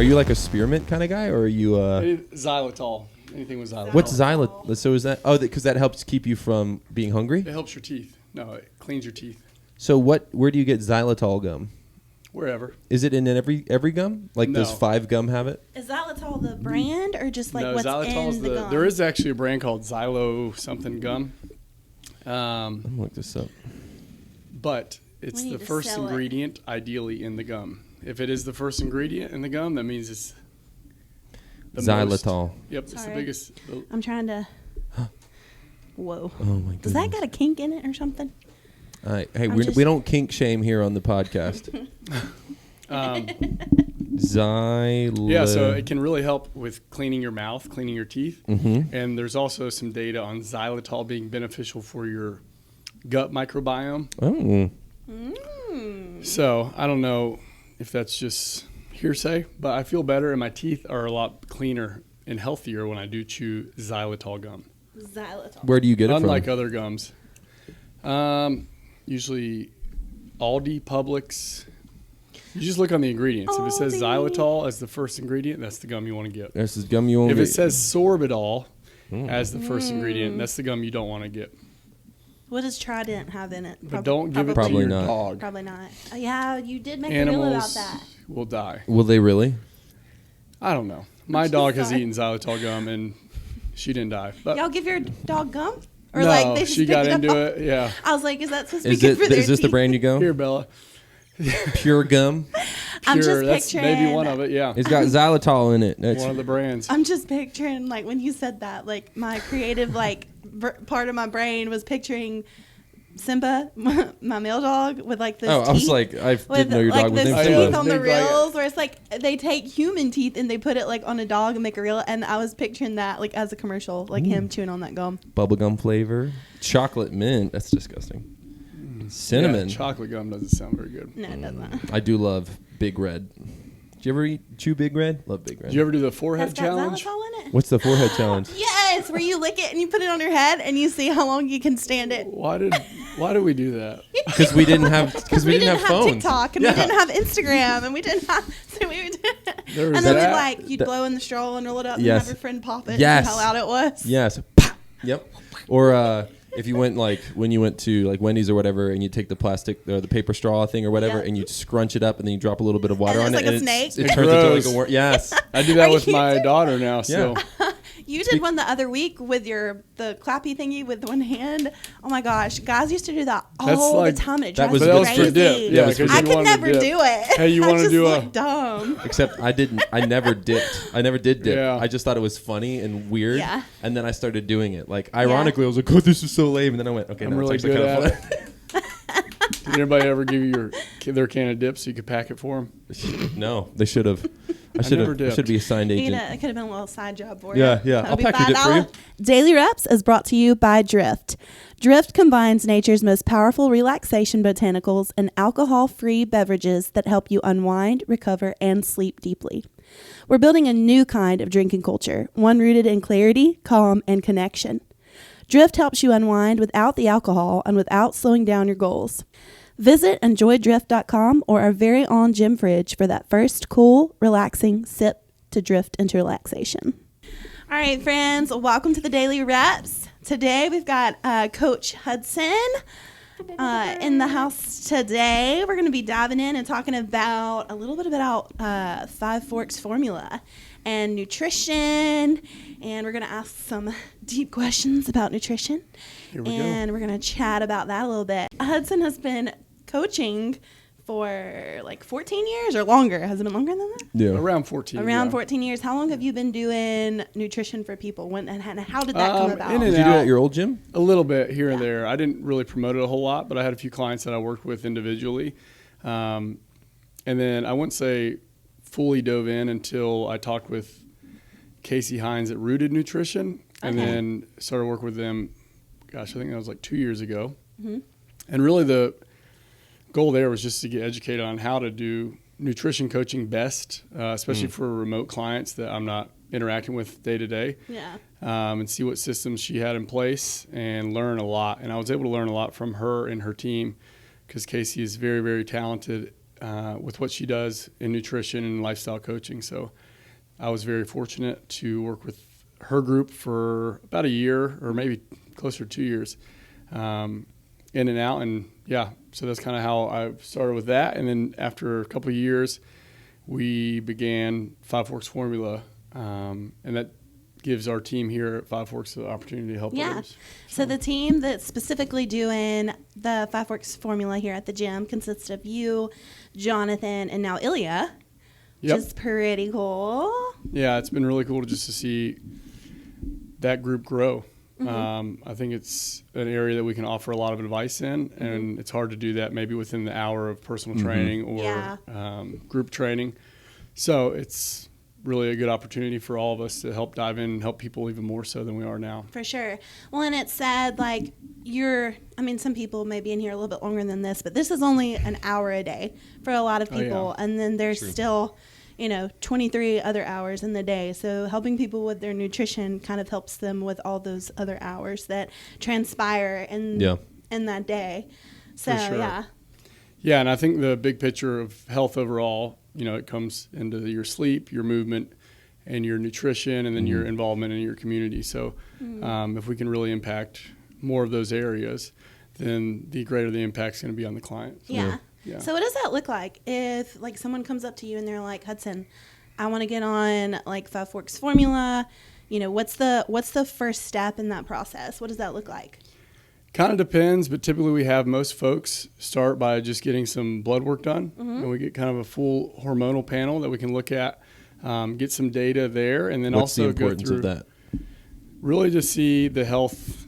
Are you like a spearmint kind of guy, or are you xylitol? Anything with xylitol. What's xylitol? So is that because that helps keep you from being hungry? It helps your teeth. No, it cleans your teeth. So where do you get xylitol gum? Wherever. Is it in every gum? Like No. does 5 Gum have it? Is xylitol the brand or just like No, what's xylitol's in the gum? There is actually a brand called Xylo something gum. I'm gonna look this up. But it's We need the to first sell it. ingredient ideally in the gum. If it is the first ingredient in the gum, that means it's the Xylitol. most. Yep, it's the Sorry. biggest. I'm trying to. Whoa. Oh my goodness. Does that got a kink in it or something? All right. Hey, I'm we just- don't kink shame here on the podcast. Yeah, so it can really help with cleaning your mouth, cleaning your teeth. Mm-hmm. And there's also some data on xylitol being beneficial for your gut microbiome. Oh. So I don't know if that's just hearsay, but I feel better and my teeth are a lot cleaner and healthier when I do chew xylitol gum. Xylitol. Where do you get it Unlike from? other gums. Usually Aldi, Publix. You just look on the ingredients. If it says Aldi. xylitol as the first ingredient, that's the gum you want to get. This is gum you only If it says sorbitol Mm. as the first ingredient, that's the gum you don't want to get. What does Trident have in it? But don't give it to Probably your not. dog. Probably not. Oh, yeah, you did make a reel about Animals that. will die. Will they really? I don't know. My just dog has sorry. eaten xylitol gum and she didn't die. But Y'all give your dog gum? Or no, like they just she pick got it into up? it. Yeah. I was like, is that supposed to be Is good it? for their Is this the teeth? brand you go? Here, Bella. Pure gum. I'm Pure, just that's maybe picturing- one of it. Yeah. It's got xylitol in it. That's One of the brands. I'm just picturing, like, when you said that, like, my creative, like, part of my brain was picturing Simba, my male dog, with, like, this I was teeth. like, I With, didn't know your like, dog was the named Oh, yeah. teeth Simba. on the Big, like- reels, where it's like they take human teeth and they put it like on a dog and make a reel, and I was picturing that like as a commercial, like him chewing on that gum. Bubblegum flavor. Chocolate mint. That's disgusting. Cinnamon. Yeah, chocolate gum doesn't sound very good. No, it doesn't. I do love Big Red. Do you ever chew Big Red? Love Big Red. Did you ever do the forehead That's got challenge? xylitol in it. What's the forehead challenge? Yes, where you lick it and you put it on your head and you see how long you can stand it. Why did we do that? Because we didn't have phones. TikTok and we didn't have Instagram and we didn't have so we would There was and then that. we'd like you'd blow in the straw and roll it up and Yes. have your friend pop it Yes. and how loud it was. Yes. Pop. Yep. Or if you went when you went to like Wendy's or whatever, and you take the plastic or the paper straw thing or whatever, Yeah. and you scrunch it up, and then you drop a little bit of water And on it's it, like a and snake? it turns into like Gross. a worm. Yes. I do that Are with you my kidding? daughter now. So You did one the other week with the clappy thingy with one hand. Oh my gosh, guys used to do that That's all like- the time. And it that drives was- me but that was crazy. for dip. Yeah, was for because I you could wanted to never dip. do it. Hey, you I want to just do look a? dumb. Except I didn't. I never dipped. I never did dip. Yeah. I just thought it was funny and weird. Yeah. And then I started doing it. Like ironically, I was like, "Oh, this is so lame." And then I went, "Okay, I'm no, really it's actually good kind at of fun." Did anybody ever give you their can of dip so you could pack it for them? No, they should have. I never should dipped. be a signed agent. It could have been a little side job for Yeah, you. yeah. That'll I'll be pack the dip for you. $5. Daily Reps is brought to you by Drift. Drift combines nature's most powerful relaxation botanicals and alcohol-free beverages that help you unwind, recover, and sleep deeply. We're building a new kind of drinking culture, one rooted in clarity, calm, and connection. Drift helps you unwind without the alcohol and without slowing down your goals. Visit enjoydrift.com or our very own Gym Fridge for that first cool, relaxing sip to drift into relaxation. All right, friends, welcome to the Daily Reps. Today we've got Coach Hudson in the house today. We're going to be diving in and talking about a little bit about Five Forks formula and nutrition, and we're going to ask some deep questions about nutrition. Here we go. And we're going to chat about that a little bit. Hudson has been coaching for like 14 years or longer. Has it been longer than that? Yeah. Around 14. Around yeah. 14 years. How long have you been doing nutrition for people? When and how did that come about? in Did and you do it out. at your old gym? A little bit here and there. I didn't really promote it a whole lot, but I had a few clients that I worked with individually. And then I wouldn't say fully dove in until I talked with Casey Hines at Rooted Nutrition and Okay. then started working with them, gosh, I think that was like 2 years ago. Mm-hmm. And really the goal there was just to get educated on how to do nutrition coaching best, especially for remote clients that I'm not interacting with day to day. Yeah. And see what systems she had in place and learn a lot. And I was able to learn a lot from her and her team because Casey is very, very talented with what she does in nutrition and lifestyle coaching. So I was very fortunate to work with her group for about a year or maybe closer to 2 years, in and out. And yeah, so that's kind of how I started with that. And then after a couple of years, we began Five Forks Formula, and that gives our team here at Five Forks the opportunity to help others. So the team that's specifically doing the Five Forks Formula here at the gym consists of you, Jonathan, and now Ilya, which is pretty cool. Yeah, it's been really cool to see that group grow. I think it's an area that we can offer a lot of advice in, and it's hard to do that maybe within the hour of personal training or group training. So it's really a good opportunity for all of us to help dive in and help people even more so than we are now. For sure. Well, and it's sad, like, some people may be in here a little bit longer than this, but this is only an hour a day for a lot of people. And then there's still, 23 other hours in the day. So helping people with their nutrition kind of helps them with all those other hours that transpire in that day. So, Yeah, and I think the big picture of health overall, it comes into your sleep, your movement, and your nutrition, and then your involvement in your community. So if we can really impact more of those areas, then the greater the impact is going to be on the client. So, yeah. So what does that look like if, like, someone comes up to you and they're like, Hudson, I want to get on, like, Five Forks Formula. What's the first step in that process? What does that look like? Kind of depends, but typically we have most folks start by just getting some blood work done, and we get kind of a full hormonal panel that we can look at, get some data there, and then What's also the importance go through of that? Really to see the health,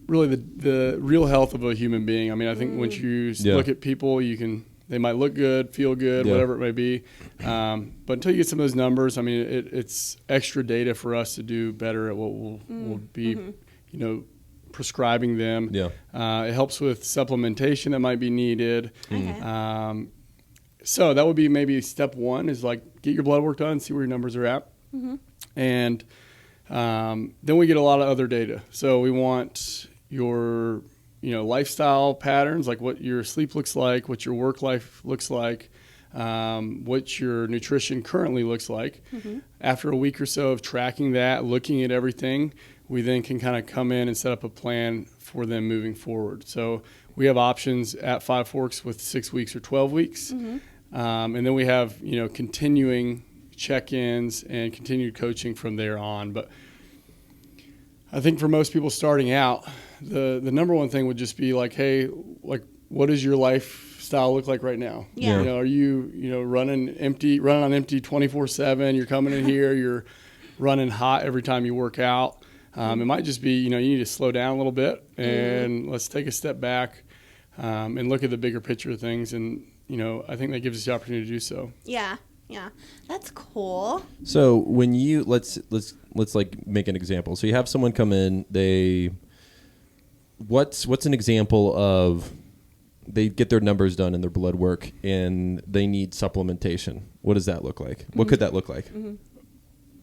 really the real health of a human being. I mean, I think once you look at people, they might look good, feel good, whatever it may be, but until you get some of those numbers, I mean, it's extra data for us to do better at what we'll be, prescribing them. It helps with supplementation that might be needed. So that would be maybe step one, is like get your blood work done, see where your numbers are at. And then we get a lot of other data. So we want your lifestyle patterns, like what your sleep looks like, what your work life looks like, what your nutrition currently looks like. After a week or so of tracking that, looking at everything, we then can kind of come in and set up a plan for them moving forward. So we have options at Five Forks with 6 weeks or 12 weeks. And then we have, continuing check-ins and continued coaching from there on. But I think for most people starting out, the number one thing would just be like, hey, like, what does your lifestyle look like right now? Are you, running on empty 24/7? You're coming in here, you're running hot every time you work out. It might just be, you need to slow down a little bit and let's take a step back and look at the bigger picture of things. And, I think that gives us the opportunity to do so. Yeah. That's cool. So when you, let's like make an example. So you have someone come in, what's an example of they get their numbers done in their blood work and they need supplementation. What does that look like? What could that look like?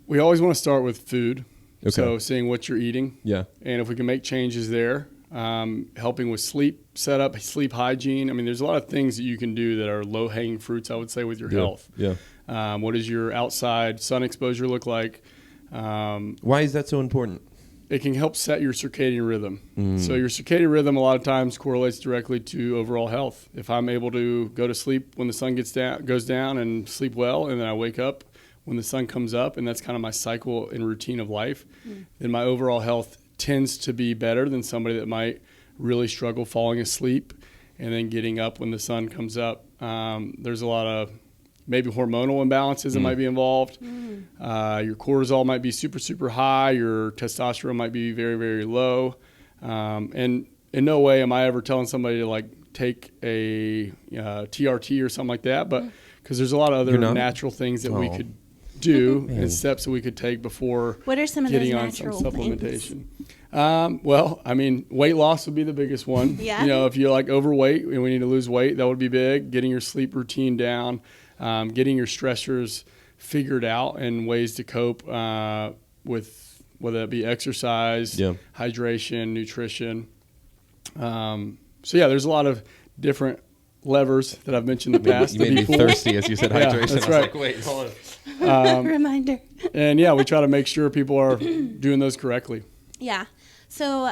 We always want to start with food. Okay. So seeing what you're eating. And if we can make changes there, helping with sleep setup, sleep hygiene. I mean, there's a lot of things that you can do that are low-hanging fruits, I would say, with your health. What does your outside sun exposure look like? Why is that so important? It can help set your circadian rhythm. So your circadian rhythm a lot of times correlates directly to overall health. If I'm able to go to sleep when the sun goes down and sleep well, and then I wake up when the sun comes up, and that's kind of my cycle and routine of life, then my overall health tends to be better than somebody that might really struggle falling asleep and then getting up when the sun comes up. There's a lot of maybe hormonal imbalances that might be involved. Your cortisol might be super, super high. Your testosterone might be very, very low. And in no way am I ever telling somebody to like take a TRT or something like that, but because there's a lot of other natural things that we could do and steps that we could take before what are some of getting those on some natural supplementation. Well, I mean, weight loss would be the biggest one. If you're like overweight and we need to lose weight, that would be big. Getting your sleep routine down, getting your stressors figured out and ways to cope with whether it be exercise, hydration, nutrition. So there's a lot of different levers that I've mentioned in the past. You made me thirsty as you said Yeah, hydration. that's I was right. like, wait, hold on. Reminder. And yeah, we try to make sure people are doing those correctly. Yeah. So,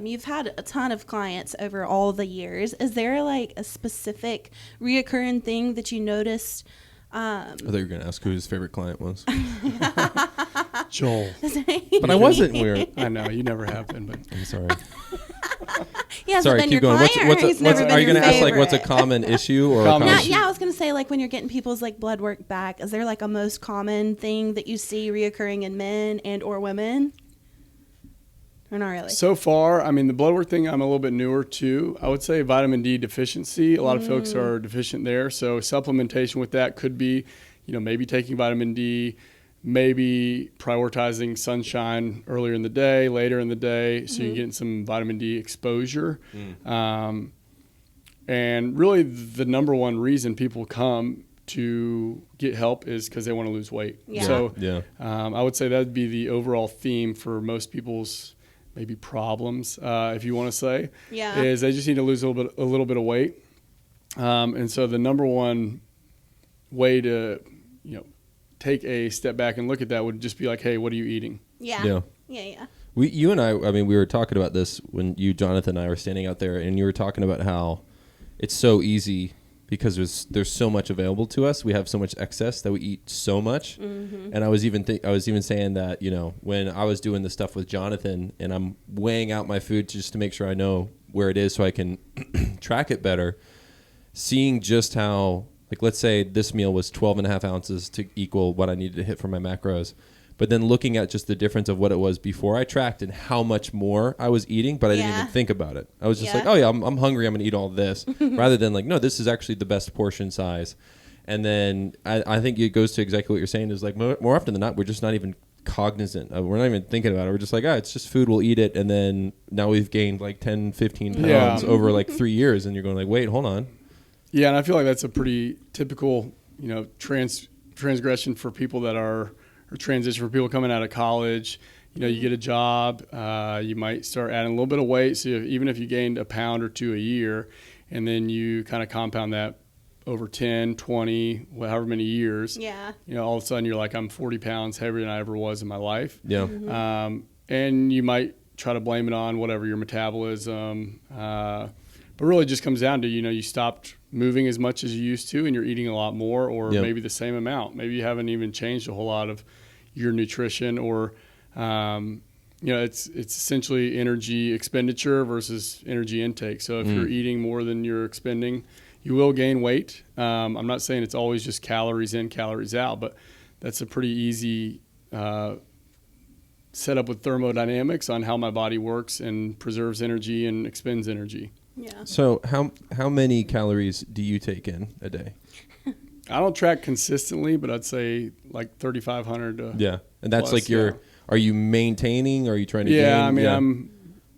you've had a ton of clients over all the years. Is there like a specific reoccurring thing that you noticed? I thought you were going to ask who his favorite client was. Joel. But I wasn't weird. I know, you never have been, but I'm sorry. He hasn't Sorry, been keep your going. client, or he's never been are you your going to ask like what's a favorite? common issue or Common a common issue. Yeah, I was gonna say like when you're getting people's like blood work back, is there like a most common thing that you see reoccurring in men and or women? Or not really? so far, I mean, the blood work thing I'm a little bit newer to. I would say vitamin D deficiency. A lot of folks are deficient there. So supplementation with that could be, maybe taking vitamin D, maybe prioritizing sunshine earlier in the day, later in the day, so you're getting some vitamin D exposure. And really the number one reason people come to get help is because they want to lose weight. Yeah. So Yeah. I would say that would be the overall theme for most people's maybe problems, if you want to say, Yeah. is they just need to lose a little bit of weight. And so the number one way to, take a step back and look at that would just be like, hey, what are you eating? Yeah. Yeah. You and I mean, we were talking about this when you, Jonathan, and I were standing out there, and you were talking about how it's so easy because there's so much available to us. We have so much excess that we eat so much. And I was even saying that, when I was doing the stuff with Jonathan and I'm weighing out my food just to make sure I know where it is so I can track it better, seeing just how, like, let's say this meal was 12 and a half ounces to equal what I needed to hit for my macros. But then looking at just the difference of what it was before I tracked and how much more I was eating, but I didn't even think about it. I was just like, oh yeah, I'm hungry, I'm going to eat all this. Rather than like, no, this is actually the best portion size. And then I think it goes to exactly what you're saying is like more often than not, we're just not even cognizant of, we're not even thinking about it. We're just like, it's just food, we'll eat it. And then now we've gained like 10, 15 pounds over like 3 years. And you're going like, wait, hold on. Yeah, and I feel like that's a pretty typical, transgression for people that are, or transition for people coming out of college. You get a job, you might start adding a little bit of weight. So even if you gained a pound or two a year, and then you kind of compound that over 10, 20, however many years, all of a sudden you're like, I'm 40 pounds heavier than I ever was in my life. Yeah. And you might try to blame it on whatever, your metabolism, but really it just comes down to, you stopped moving as much as you used to and you're eating a lot more, or maybe the same amount. Maybe you haven't even changed a whole lot of your nutrition, or, it's essentially energy expenditure versus energy intake. So if you're eating more than you're expending, you will gain weight. I'm not saying it's always just calories in, calories out, but that's a pretty easy setup with thermodynamics on how my body works and preserves energy and expends energy. Yeah. So how many calories do you take in a day? I don't track consistently, but I'd say like 3,500. Yeah, and that's plus, like are you maintaining? Or are you trying to gain? I mean,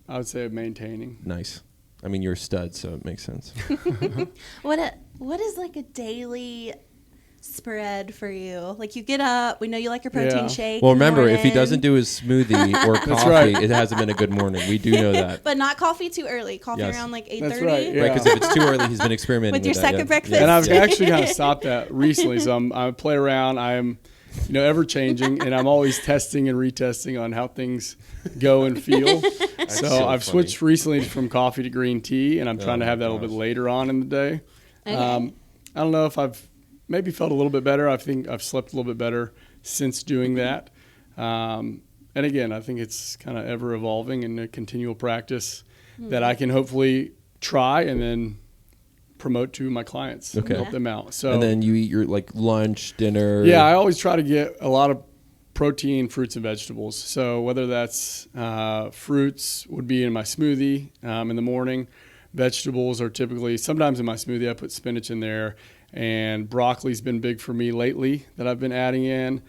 I would say maintaining. Nice. I mean, you're a stud, so it makes sense. What is like a daily spread for you? Like you get up, we know you like your protein shake. Well, in the remember, if he morning. doesn't do his smoothie or coffee, right. it hasn't been a good morning. We do know that. But not coffee too early. Coffee Yes. around like 8:30. That's right, yeah. Right, because if it's too early, he's been experimenting With your that, second yeah. breakfast. Yeah. And I've actually kind of stopped that recently. So I play around. I'm, ever changing, and I'm always testing and retesting on how things go and feel. So I've switched recently from coffee to green tea, and I'm trying to have that a little bit later on in the day. Okay. I don't know if I've maybe felt a little bit better. I think I've slept a little bit better since doing that. And again, I think it's kind of ever evolving and a continual practice that I can hopefully try and then promote to my clients and help them out. So, And then you eat your like lunch, dinner. yeah, I always try to get a lot of protein, fruits, and vegetables. So whether that's fruits would be in my smoothie in the morning. Vegetables are typically, sometimes in my smoothie I put spinach in there, and broccoli's been big for me lately that I've been adding in.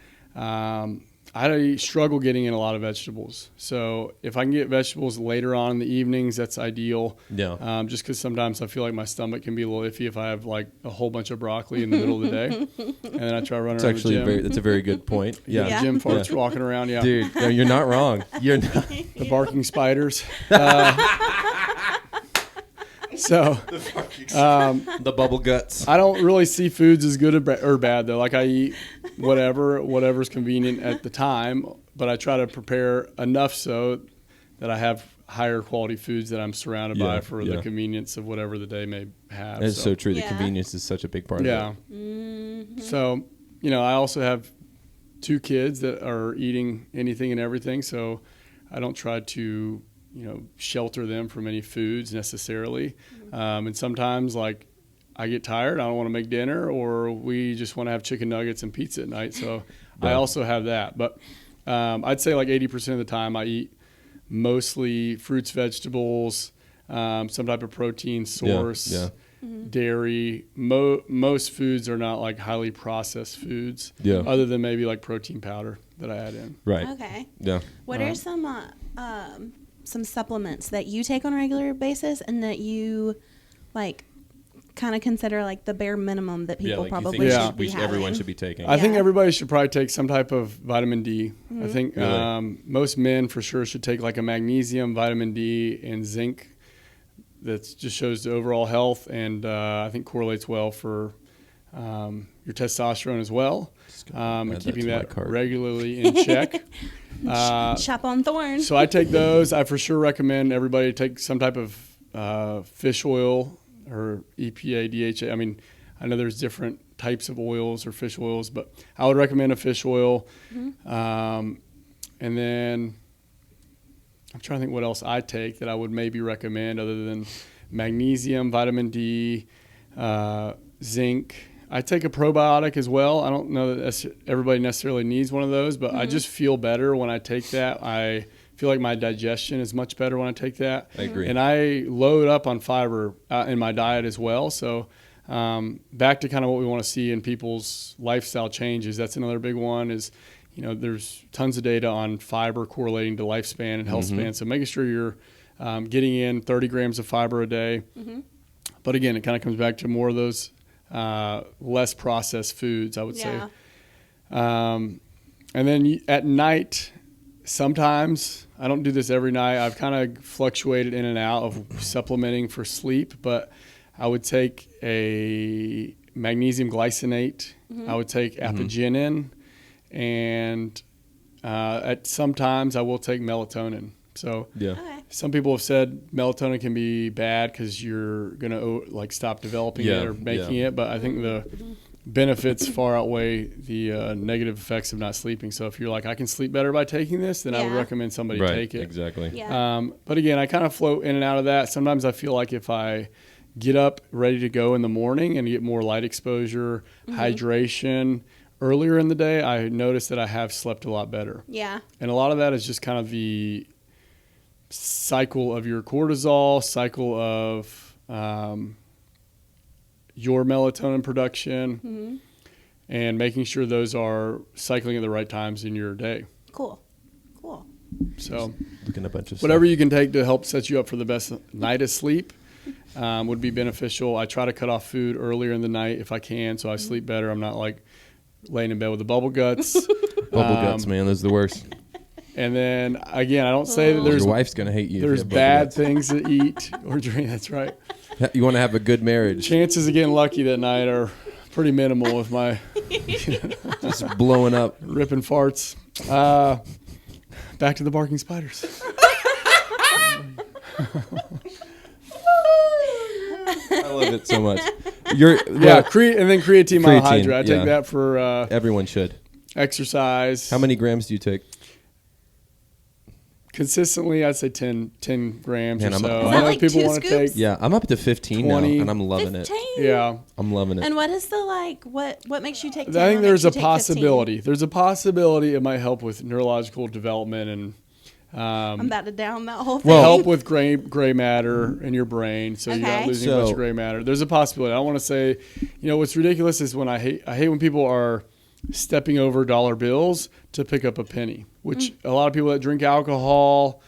I struggle getting in a lot of vegetables. So if I can get vegetables later on in the evenings, that's ideal. Yeah. Just because sometimes I feel like my stomach can be a little iffy if I have like a whole bunch of broccoli in the middle of the day. And then I try running It's around actually the gym. that's a very good point. Yeah. Yeah. Gym farts walking around, yeah. Dude, no, you're not wrong. You're not. The barking spiders. So The bubble guts. I don't really see foods as good or bad though. Like I eat whatever's convenient at the time, but I try to prepare enough so that I have higher quality foods that I'm surrounded by for the convenience of whatever the day may have. It's so true. The Yeah. convenience is such a big part of it. Mm-hmm. So, I also have 2 kids that are eating anything and everything. So I don't try to, shelter them from any foods necessarily. And sometimes like I get tired, I don't want to make dinner, or we just want to have chicken nuggets and pizza at night. So I also have that. But I'd say like 80% of the time I eat mostly fruits, vegetables, some type of protein source. Yeah. Dairy. Most foods are not like highly processed foods, other than maybe like protein powder that I add in. Right. Okay. Yeah. What are some supplements that you take on a regular basis and that you like kind of consider like the bare minimum that people probably should be having? Everyone should be taking. I think everybody should probably take some type of vitamin D. I think Really? most men for sure should take like a magnesium, vitamin D, and zinc. That just shows the overall health, and I think correlates well for your testosterone as well, and keeping that regularly in check. Shop on Thorn. So I take those. I for sure recommend everybody take some type of fish oil or EPA, DHA. I mean, I know there's different types of oils or fish oils, but I would recommend a fish oil. And then I'm trying to think what else I take that I would maybe recommend other than magnesium, vitamin D, zinc. I take a probiotic as well. I don't know that everybody necessarily needs one of those, but I just feel better when I take that. I feel like my digestion is much better when I take that. I agree. And I load up on fiber in my diet as well. So back to kind of what we want to see in people's lifestyle changes. That's another big one is, there's tons of data on fiber correlating to lifespan and health span. So making sure you're getting in 30 grams of fiber a day. But again, it kind of comes back to more of those less processed foods, I would say. And then at night, sometimes, I don't do this every night. I've kind of fluctuated in and out of supplementing for sleep, but I would take a magnesium glycinate. I would take apigenin. And at sometimes I will take melatonin. So some people have said melatonin can be bad because you're going to stop developing it or making it. But I think the benefits far outweigh the negative effects of not sleeping. So if you're like, I can sleep better by taking this, then I would recommend somebody take it. Exactly. Yeah. But again, I kind of float in and out of that. Sometimes I feel like if I get up ready to go in the morning and get more light exposure, hydration, earlier in the day, I noticed that I have slept a lot better. Yeah. And a lot of that is just kind of the cycle of your cortisol, cycle of your melatonin production, and making sure those are cycling at the right times in your day. Cool. So Looking at a bunch of whatever stuff. you can take to help set you up for the best night of sleep would be beneficial. I try to cut off food earlier in the night if I can, so I sleep better. I'm not like laying in bed with the bubble guts. Bubble guts, man, those are the worst. And then again, I don't say that there's Your wife's gonna hate you. if you there's have bubble bad guts. things to eat or drink. That's right. You want to have a good marriage. Chances of getting lucky that night are pretty minimal with my Just blowing up. ripping farts. Back to the barking spiders. I love it so much. And then creatine monohydrate. I take that for Everyone should. exercise. How many grams do you take? Consistently, I'd say 10 grams Man, or I'm- so. Is I that know like people 2 want to scoops? take. Yeah, I'm up to 15 20. now, and I'm loving 15? it. Yeah. I'm loving it. And what is the what makes you take 10? I think What there's a makes you take 15? possibility. There's a possibility it might help with neurological development and I'm about to down that whole thing. help with gray matter in your brain, so you're not Okay. losing a bunch of gray matter. There's a possibility. I don't want to say, what's ridiculous is when I hate when people are stepping over dollar bills to pick up a penny, which a lot of people that drink alcohol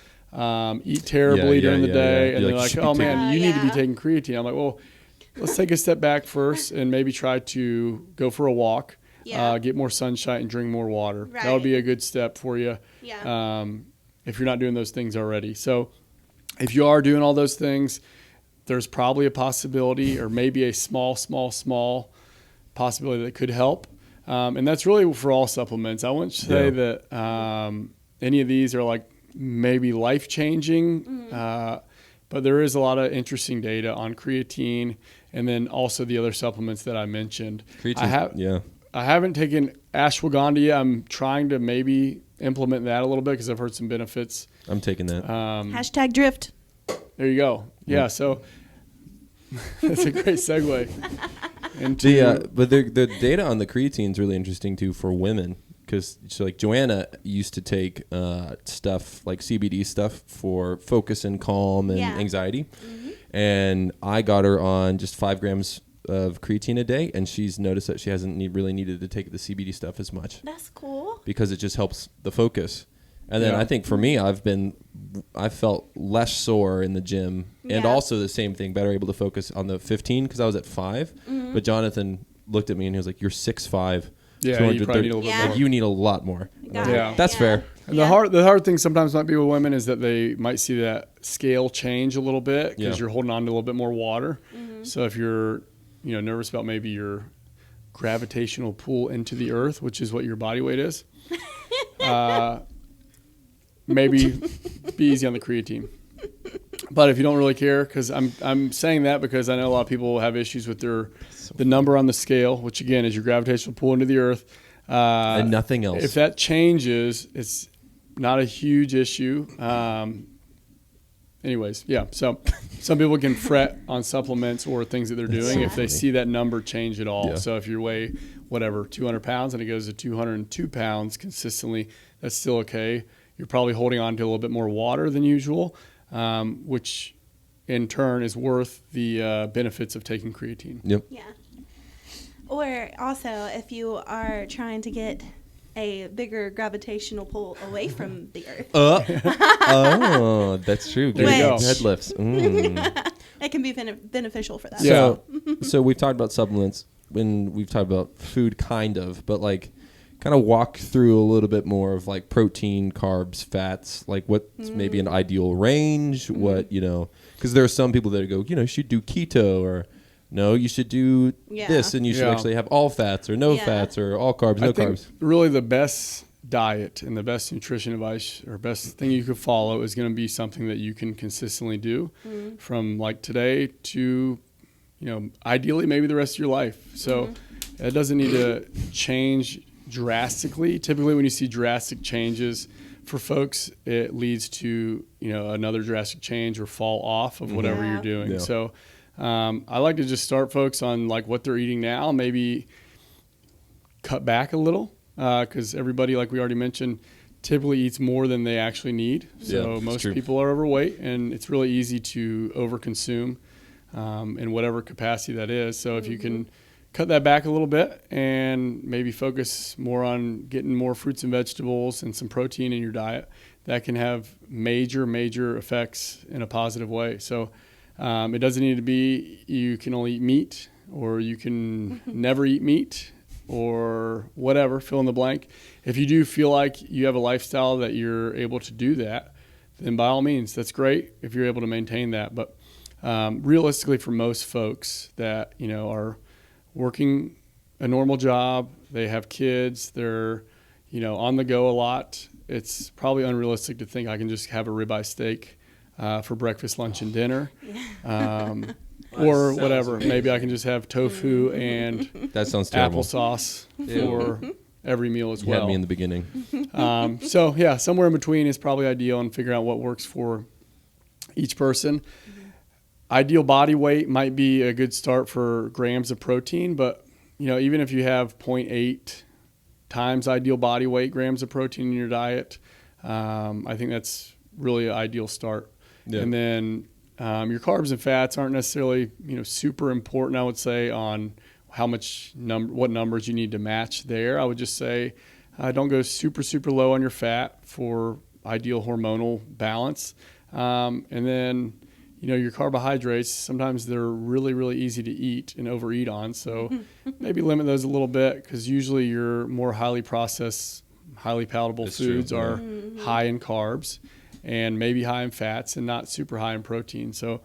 eat terribly during the day, and You're they're like, like, "Should oh be man, you need to be yeah. taking creatine. I'm like, well, let's take a step back first and maybe try to go for a walk, Yeah. get more sunshine and drink more water. That Right. would be a good step for you. Yeah. If you're not doing those things already. So if you are doing all those things, there's probably a possibility, or maybe a small possibility that could help. And that's really for all supplements. I wouldn't say that any of these are like maybe life-changing, but there is a lot of interesting data on creatine and then also the other supplements that I mentioned. I haven't taken ashwagandha yet. I'm trying to maybe implement that a little bit because I've heard some benefits. I'm taking that. Hashtag drift. There you go. Yeah, so that's a great segue. But the data on the creatine is really interesting too for women, because like Joanna used to take stuff like CBD stuff for focus and calm and anxiety, and I got her on just 5 grams of creatine a day, and she's noticed that she hasn't really needed to take the CBD stuff as much. That's cool. Because it just helps the focus. And then I think for me, I felt less sore in the gym, and also the same thing, better able to focus on the 15 because I was at 5. But Jonathan looked at me and he was like, "You're 6'5". Yeah, you probably need a little bit more. Like, you need a lot more. That's fair. And the hard thing sometimes might be with women is that they might see that scale change a little bit because you're holding on to a little bit more water. So if you're nervous about maybe your gravitational pull into the earth, which is what your body weight is, maybe be easy on the creatine. But if you don't really care, because I'm saying that because I know a lot of people have issues with the number on the scale, which again is your gravitational pull into the earth. And nothing else. If that changes, it's not a huge issue. Anyways, so some people can fret on supplements or things that they're doing if they see that number change at all. So if you weigh 200 pounds and it goes to 202 pounds consistently, that's still okay. You're probably holding on to a little bit more water than usual, which in turn is worth the benefits of taking creatine. Yep. Yeah. Or also, if you are trying to get a bigger gravitational pull away from the earth. Oh, that's true. There you go. Deadlifts. It can be beneficial for that. So we've talked about supplements when we've talked about food but like kind of walk through a little bit more of like protein, carbs, fats, like what's maybe an ideal range, what, because there are some people that go, you should do keto, or no, you should do this, and you should actually have all fats or no fats or all carbs, no carbs. Really the best diet and the best nutrition advice or best thing you could follow is going to be something that you can consistently do from like today to, ideally maybe the rest of your life. So it doesn't need to change drastically. Typically when you see drastic changes for folks, it leads to, another drastic change or fall off of whatever you're doing. So I like to just start folks on like what they're eating now, maybe cut back a little because everybody, like we already mentioned, typically eats more than they actually need. So most people are overweight, and it's really easy to overconsume in whatever capacity that is. So if you can cut that back a little bit and maybe focus more on getting more fruits and vegetables and some protein in your diet, that can have major effects in a positive way. So it doesn't need to be you can only eat meat, or you can never eat meat, or whatever, fill in the blank. If you do feel like you have a lifestyle that you're able to do that, then by all means, that's great if you're able to maintain that. But realistically, for most folks that are working a normal job, they have kids, they're on the go a lot, it's probably unrealistic to think I can just have a ribeye steak for breakfast, lunch, and dinner, or whatever. Maybe I can just have tofu and that sounds terrible. Applesauce for every meal as well. You had me in the beginning. So somewhere in between is probably ideal, and figure out what works for each person. Ideal body weight might be a good start for grams of protein, but even if you have 0.8 times ideal body weight grams of protein in your diet, I think that's really an ideal start. Yeah. And then your carbs and fats aren't necessarily super important, I would say, on how much what numbers you need to match there. I would just say don't go super low on your fat for ideal hormonal balance. And then your carbohydrates, sometimes they're really easy to eat and overeat on. So maybe limit those a little bit, because usually your more highly processed, highly palatable foods are high in carbs and maybe high in fats and not super high in protein. So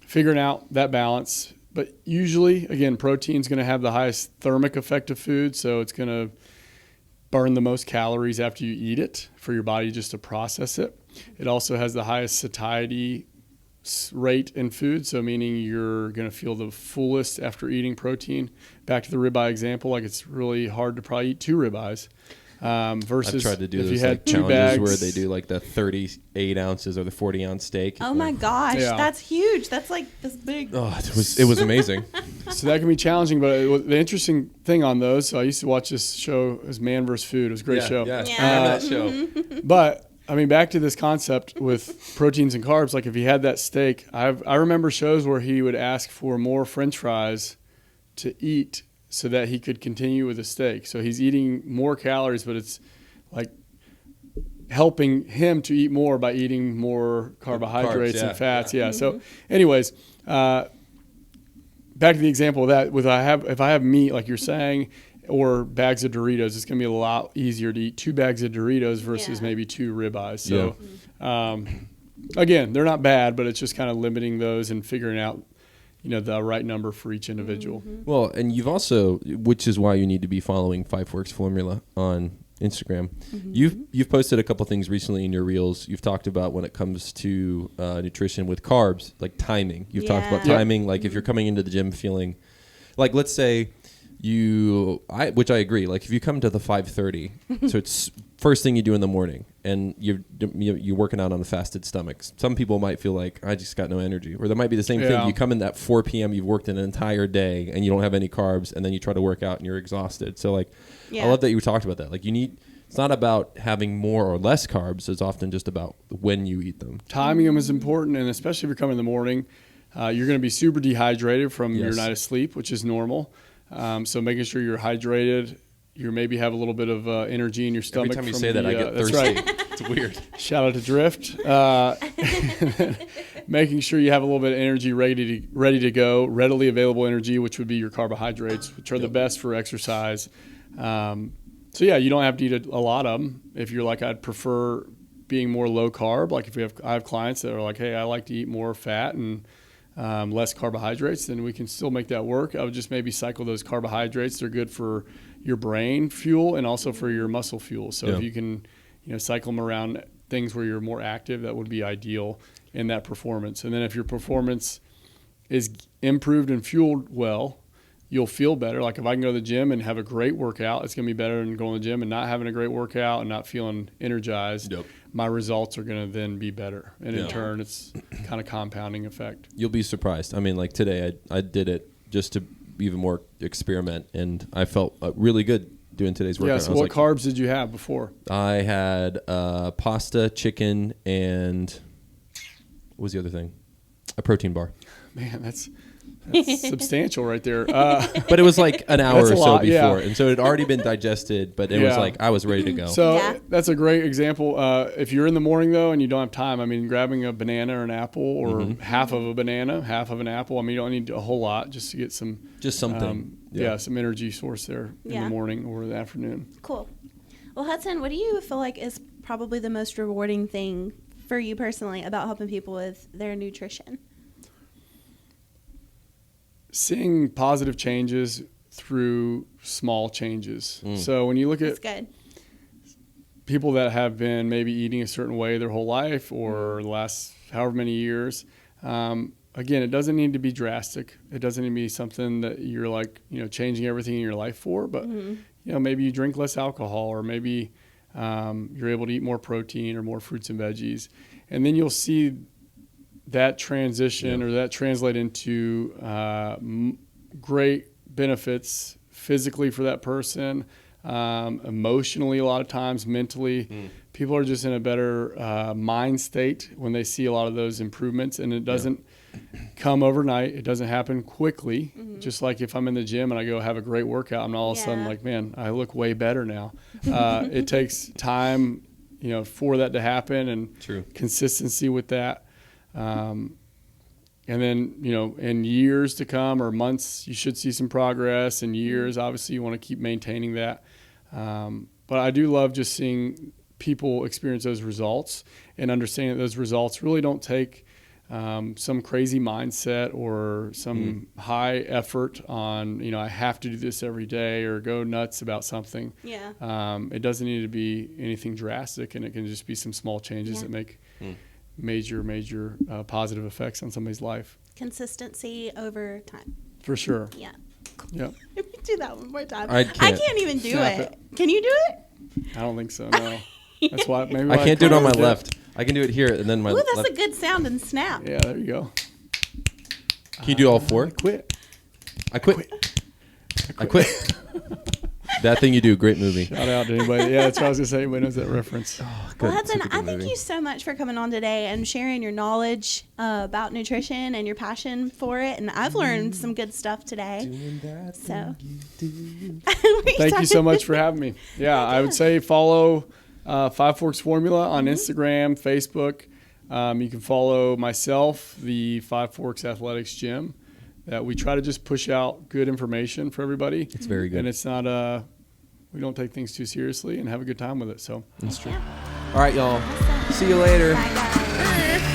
figuring out that balance. But usually, again, protein's going to have the highest thermic effect of food, so it's going to burn the most calories after you eat it for your body just to process it. It also has the highest satiety rate in food, so meaning you're going to feel the fullest after eating protein. Back to the ribeye example, like it's really hard to probably eat 2 ribeyes. Versus I've tried to do if those you had like 2 challenges bags, where they do like the 38 ounces or the 40-ounce steak. Oh my gosh, Yeah. that's huge. That's like this big. Oh, it was amazing. So that can be challenging, but the interesting thing on those, so I used to watch this show, it was Man vs. Food. It was a great show. Yeah, Yeah. I remember that show. But I mean, back to this concept with proteins and carbs. Like if he had that steak, I remember shows where he would ask for more French fries to eat so that he could continue with the steak. So he's eating more calories, but it's like helping him to eat more by eating more carbohydrates Carbs, and fats. Yeah. Mm-hmm. So, anyways, back to the example of that. If I have meat, like you're saying, or bags of Doritos, it's going to be a lot easier to eat 2 bags of Doritos versus maybe 2 ribeyes. So, again, they're not bad, but it's just kind of limiting those and figuring out, the right number for each individual. Well, and you've also, which is why you need to be following Five Forks Formula on Instagram. You've posted a couple things recently in your reels. You've talked about when it comes to nutrition with carbs, like timing. You've talked about Yeah. timing, like if you're coming into the gym feeling, like let's say which I agree. Like if you come to the 5:30, so it's first thing you do in the morning, and you're working out on a fasted stomach. Some people might feel like I just got no energy, or there might be the same thing. You come in at 4 p.m. You've worked an entire day, and you don't have any carbs, and then you try to work out and you're exhausted. So like, I love that you talked about that. Like it's not about having more or less carbs. It's often just about when you eat them. Timing them is important, and especially if you're coming in the morning, you're going to be super dehydrated from your night of sleep, which is normal. So making sure you're hydrated, you maybe have a little bit of energy in your stomach. Every time you from say that, I get that's thirsty. right. It's weird. Shout out to Drift. Making sure you have a little bit of energy ready to go, readily available energy, which would be your carbohydrates, which are the best for exercise. So you don't have to eat a lot of them. If you're like, I'd prefer being more low carb. Like I have clients that are like, hey, I like to eat more fat and less carbohydrates, then we can still make that work. I would just maybe cycle those carbohydrates. They're good for your brain fuel and also for your muscle fuel. So if you can, cycle them around things where you're more active, that would be ideal in that performance. And then if your performance is improved and fueled well, you'll feel better. Like if I can go to the gym and have a great workout, it's going to be better than going to the gym and not having a great workout and not feeling energized. Yep. My results are going to then be better. And in turn, it's kind of compounding effect. You'll be surprised. I mean, like today, I did it just to even more experiment, and I felt really good doing today's workout. Yeah, so what carbs did you have before? I had pasta, chicken, and what was the other thing? A protein bar. Man, that's substantial right there. But it was like an hour or so lot, before, and so it had already been digested, but it was like I was ready to go. So that's a great example. If you're in the morning, though, and you don't have time, I mean, grabbing a banana or an apple or half of a banana, half of an apple, I mean, you don't need a whole lot just to get some. Just something. Some energy source there in the morning or the afternoon. Cool. Well, Hudson, what do you feel like is probably the most rewarding thing for you personally about helping people with their nutrition? Seeing positive changes through small changes. So when you look at people that have been maybe eating a certain way their whole life or the last however many years, again, it doesn't need to be drastic. It doesn't need to be something that you're like, changing everything in your life for, but maybe you drink less alcohol, or maybe you're able to eat more protein or more fruits and veggies. And then you'll see that transition or that translate into great benefits physically for that person, emotionally a lot of times, mentally. People are just in a better mind state when they see a lot of those improvements, and it doesn't come overnight. It doesn't happen quickly. Just like if I'm in the gym and I go have a great workout, I'm all of a sudden like, man, I look way better now. It takes time, for that to happen, and consistency with that. And then, in years to come or months, you should see some progress. In years, obviously, you want to keep maintaining that. But I do love just seeing people experience those results and understanding that those results really don't take some crazy mindset or some high effort on, I have to do this every day or go nuts about something. Yeah. It doesn't need to be anything drastic, and it can just be some small changes that make major positive effects on somebody's life. Consistency over time. For sure. Yeah. Yep. Let me do that one more time. I I can't. can't even do Snap it. Can you do it? I don't think so, no. That's why maybe I can't do it on my quit. left. I can do it here and then my Ooh, that's left. a good sound and snap. Yeah, there you go. Can you do all four? Quit. I quit. I quit. That Thing You Do, great movie. Shout out to anybody. Yeah, that's what I was going to say. Anybody knows that reference. Well, Hudson, Super good I thank movie. you so much for coming on today and sharing your knowledge about nutrition and your passion for it. And I've learned some good stuff today. So, Thank you so much for having me. Yeah, I would say follow Five Forks Formula on Instagram, Facebook. You can follow myself, the Five Forks Athletics Gym. That we try to just push out good information for everybody. It's very good. And it's not, we don't take things too seriously and have a good time with it. So That's true. All right, y'all. See you later. Bye, guys.